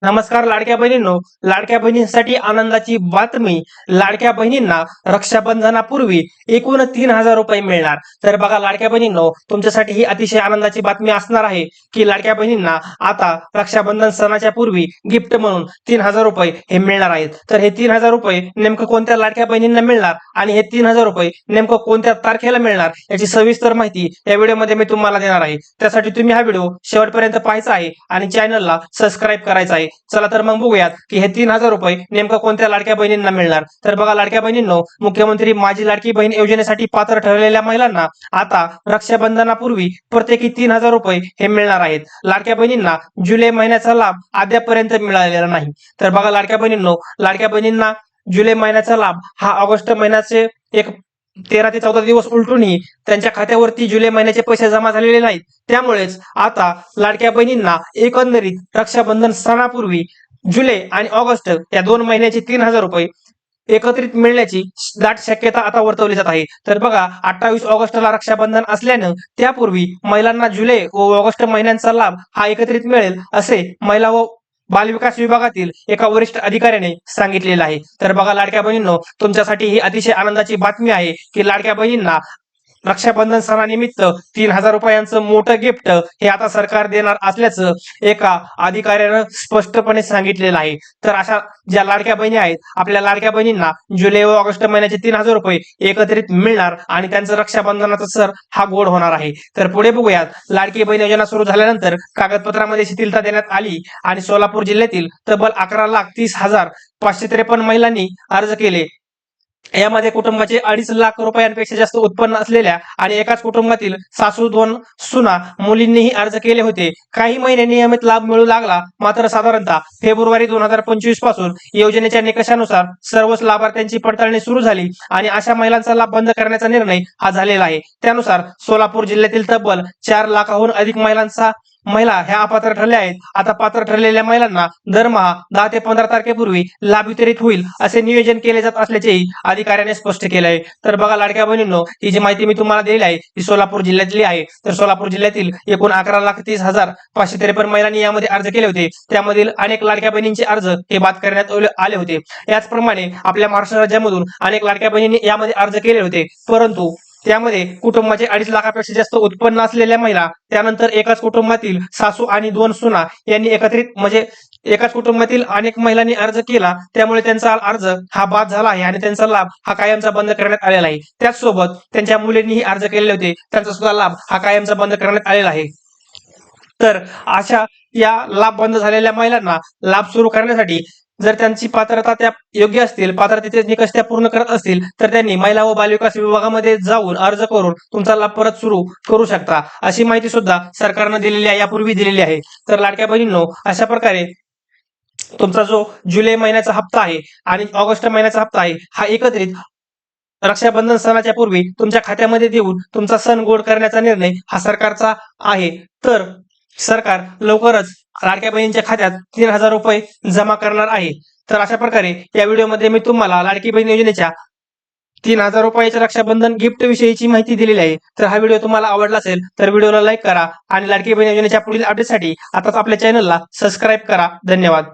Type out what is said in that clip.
नमस्कार लाडक्या बहिणींनो, लाडक्या बहिणींसाठी आनंदाची बातमी. लाडक्या बहिणींना रक्षाबंधनापूर्वी एकूण 3,000 रुपये मिळणार. तर बघा लाडक्या बहिणींनो, तुमच्यासाठी ही अतिशय आनंदाची बातमी असणार आहे की लाडक्या बहिणींना आता रक्षाबंधन सणाच्या पूर्वी गिफ्ट म्हणून 3,000 रुपये हे मिळणार आहेत. तर हे 3,000 रुपये नेमकं कोणत्या लाडक्या बहिणींना मिळणार आणि हे 3,000 रुपये नेमकं कोणत्या तारखेला मिळणार याची सविस्तर माहिती या व्हिडिओमध्ये मी तुम्हाला देणार आहे. त्यासाठी तुम्ही हा व्हिडिओ शेवटपर्यंत पाहायचा आहे आणि चॅनलला सबस्क्राईब करायचा आहे. चला तर मग बघूयात की हे 3,000 रुपये नेमकं कोणत्या लाडक्या बहिणींना मिळणार. तर बघा लाडक्या बहिणींनो, मुख्यमंत्री माझी लाडकी बहीण योजनेसाठी पात्र ठरलेल्या महिलांना आता रक्षाबंधनापूर्वी प्रत्येकी 3,000 रुपये हे मिळणार आहेत. लाडक्या बहिणींना जुलै महिन्याचा लाभ अद्यापर्यंत मिळालेला नाही. तर बघा लाडक्या बहिणींनो, लाडक्या बहिणींना जुलै महिन्याचा लाभ हा ऑगस्ट महिन्याचे 13 ते 14 दिवस उलटूनही त्यांच्या खात्यावरती जुलै महिन्याचे पैसे जमा झालेले नाहीत. त्यामुळेच आता लाडक्या बहिणींना एकंदरीत रक्षाबंधन सणापूर्वी जुलै आणि ऑगस्ट या 2 महिन्याचे 3,000 रुपये एकत्रित मिळण्याची दाट शक्यता आता वर्तवली जात आहे. तर बघा 28 ऑगस्टला रक्षाबंधन असल्यानं त्यापूर्वी महिलांना जुलै व ऑगस्ट महिन्यांचा लाभ हा एकत्रित मिळेल असे महिला व बालविकास विभागातील एका वरिष्ठ अधिकाऱ्याने सांगितलेलं आहे. तर बघा लाडक्या बहिणींनो, तुमच्यासाठी ही अतिशय आनंदाची बातमी आहे की लाडक्या बहिणींना रक्षाबंधन सणानिमित्त 3,000 रुपयांचं मोठं गिफ्ट हे आता सरकार देणार असल्याचं एका अधिकाऱ्यानं स्पष्टपणे सांगितलेलं आहे. तर अशा ज्या लाडक्या बहिणी आहेत, आपल्या लाडक्या बहिणींना जुलै व ऑगस्ट महिन्याचे 3,000 रुपये एकत्रित मिळणार आणि त्यांचं रक्षाबंधनाचा सण हा गोड होणार आहे. तर पुढे बघूयात, लाडकी बहीण योजना सुरू झाल्यानंतर कागदपत्रामध्ये शिथिलता देण्यात आली आणि सोलापूर जिल्ह्यातील तब्बल 11,30,553 महिलांनी अर्ज केले. यामध्ये कुटुंबाचे 2.5 लाख रुपयांपेक्षा जास्त उत्पन्न असलेल्या आणि एकाच कुटुंबातील सासू 2 सुना मुलींनीही अर्ज केले होते. काही महिने नियमित लाभ मिळू लागला, मात्र साधारणतः फेब्रुवारी 2025 पासून योजनेच्या निकषानुसार सर्वच लाभार्थ्यांची पडताळणी सुरू झाली आणि अशा महिलांचा लाभ बंद करण्याचा निर्णय हा झालेला आहे. त्यानुसार सोलापूर जिल्ह्यातील तब्बल 4 लाखाहून अधिक महिला ह्या अपात्र ठरल्या आहेत. आता पात्र ठरलेल्या महिलांना दरमहा 10 ते 15 तारखेपूर्वी लाभ वितरित होईल असे नियोजन केले जात असल्याचेही अधिकाऱ्याने स्पष्ट केले आहे. तर बघा लाडक्या बहिणींनो, ही जी माहिती मी तुम्हाला दिली आहे ती सोलापूर जिल्ह्यातली आहे. तर सोलापूर जिल्ह्यातील एकूण 11,30,553 महिलांनी यामध्ये अर्ज केले होते. त्यामधील अनेक लाडक्या बहिणींचे अर्ज हे बाद करण्यात आले होते. याचप्रमाणे आपल्या महाराष्ट्र राज्यामधून अनेक लाडक्या बहिणींनी यामध्ये अर्ज केले होते, परंतु त्यामध्ये कुटुंबाचे 2.5 लाखापेक्षा जास्त उत्पन्न असलेल्या महिला, त्यानंतर एकाच कुटुंबातील सासू आणि 2 सुना यांनी एकत्रित म्हणजे एकाच कुटुंबातील अनेक महिलांनी अर्ज केला, त्यामुळे त्यांचा अर्ज हा बाद झाला आहे आणि त्यांचा लाभ हा कायमचा बंद करण्यात आलेला आहे. त्याचसोबत त्यांच्या मुलींनीही अर्ज केलेले होते, त्यांचा सुद्धा लाभ हा कायमचा बंद करण्यात आलेला आहे. तर अशा या लाभ बंद झालेल्या महिलांना लाभ सुरू करण्यासाठी जर त्यांची पात्रता त्या योग्य असतील, पात्रतेचे निकष त्या पूर्ण करत असतील, तर त्यांनी महिला व बालविकास विभागामध्ये जाऊन अर्ज करून तुमचा लाभ परत सुरू करू शकता, अशी माहिती सुद्धा सरकारनं दिलेली आहे, यापूर्वी दिलेली आहे. तर लाडक्या बहिणींनो, अशा प्रकारे तुमचा जो जुलै महिन्याचा हप्ता आहे आणि ऑगस्ट महिन्याचा हप्ता आहे हा एकत्रित रक्षाबंधन सणाच्या पूर्वी तुमच्या खात्यामध्ये देऊन तुमचा सण गोड करण्याचा निर्णय हा सरकारचा आहे. तर सरकार लवकरच लाडक्या बहिणींच्या खात्यात 3,000 रुपये जमा करणार आहे. तर अशा प्रकारे या व्हिडिओमध्ये मी तुम्हाला लाडकी बहीण योजनेच्या 3,000 रुपयाच्या रक्षाबंधन गिफ्ट विषयीची माहिती दिलेली आहे. तर हा व्हिडिओ तुम्हाला आवडला असेल तर व्हिडिओला लाईक करा आणि लाडकी बहीण योजनेच्या पुढील अपडेटसाठी आताच आपल्या चॅनलला सबस्क्राईब करा. धन्यवाद.